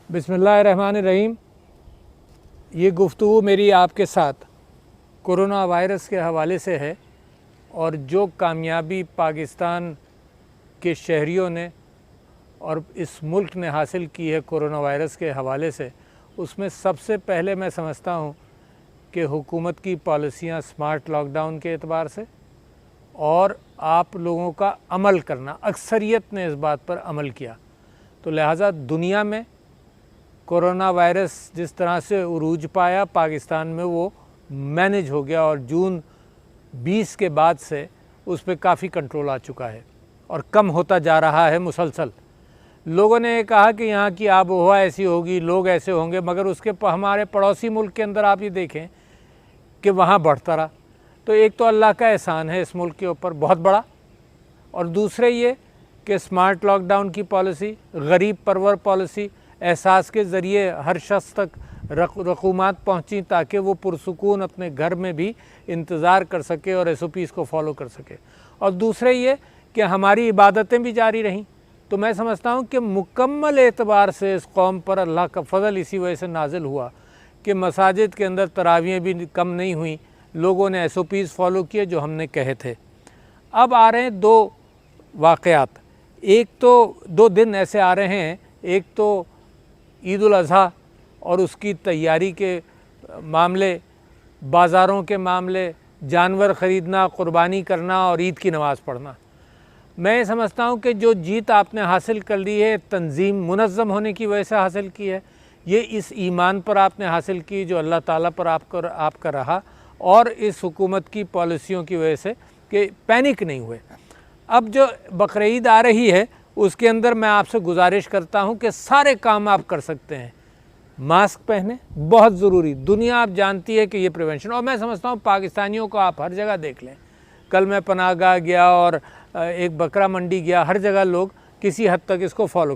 बिस्मिल्लाहिर्रहमानिर्रहीम। ये गुफ्तगू मेरी आपके साथ कोरोना वायरस के हवाले से है और जो कामयाबी पाकिस्तान के शहरियों ने और इस मुल्क ने हासिल की है कोरोना वायरस के हवाले से, उसमें सबसे पहले मैं समझता हूँ कि हुकूमत की पॉलिसियाँ स्मार्ट लॉकडाउन के एतबार से और आप लोगों का अमल करना, अक्सरियत ने इस बात पर अमल किया। तो लिहाजा दुनिया में कोरोना वायरस जिस तरह से उरूज पाया, पाकिस्तान में वो मैनेज हो गया और जून 20 के बाद से उस पर काफ़ी कंट्रोल आ चुका है और कम होता जा रहा है मुसलसल। लोगों ने कहा कि यहाँ की आब व हवा ऐसी होगी, लोग ऐसे होंगे, मगर उसके हमारे पड़ोसी मुल्क के अंदर आप ये देखें कि वहाँ बढ़ता रहा। तो एक तो अल्लाह का एहसान है इस मुल्क के ऊपर बहुत बड़ा, और दूसरे ये कि स्मार्ट लॉकडाउन की पॉलिसी, गरीब परवर पॉलिसी, एहसास के ज़रिए हर शख्स तक रकूमात पहुँची ताकि वो पुरसुकून अपने घर में भी इंतज़ार कर सके और SOPs को फॉलो कर सके। और दूसरे ये कि हमारी इबादतें भी जारी रहीं। तो मैं समझता हूँ कि मुकम्मल एतबार से इस कौम पर अल्लाह का फ़ज़ल इसी वजह से नाजिल हुआ कि मसाजिद के अंदर तरावियाँ भी कम नहीं हुई, लोगों ने SOPs फॉलो किए जो हमने कहे थे। अब आ रहे हैं दो वाक़यात, एक तो 2 दिन ऐसे आ रहे हैं, एक तो ईद उल अज़हा और उसकी तैयारी के मामले, बाज़ारों के मामले, जानवर ख़रीदना, क़ुरबानी करना और ईद की नमाज़ पढ़ना। मैं समझता हूँ कि जो जीत आपने हासिल कर ली है, तंज़ीम मुनज़्ज़म होने की वजह से हासिल की है, ये इस ईमान पर आपने हासिल की जो अल्लाह ताला पर आपका रहा, और इस हुकूमत की पॉलिसियों की वजह से कि पैनिक नहीं हुए। अब जो बकरीद आ रही है उसके अंदर मैं आपसे गुजारिश करता हूँ कि सारे काम आप कर सकते हैं। मास्क पहने, बहुत ज़रूरी, दुनिया आप जानती है कि ये प्रिवेंशन, और मैं समझता हूँ पाकिस्तानियों को आप हर जगह देख लें। कल मैं पनाहगाह गया और एक बकरा मंडी गया, हर जगह लोग किसी हद तक इसको फॉलो कर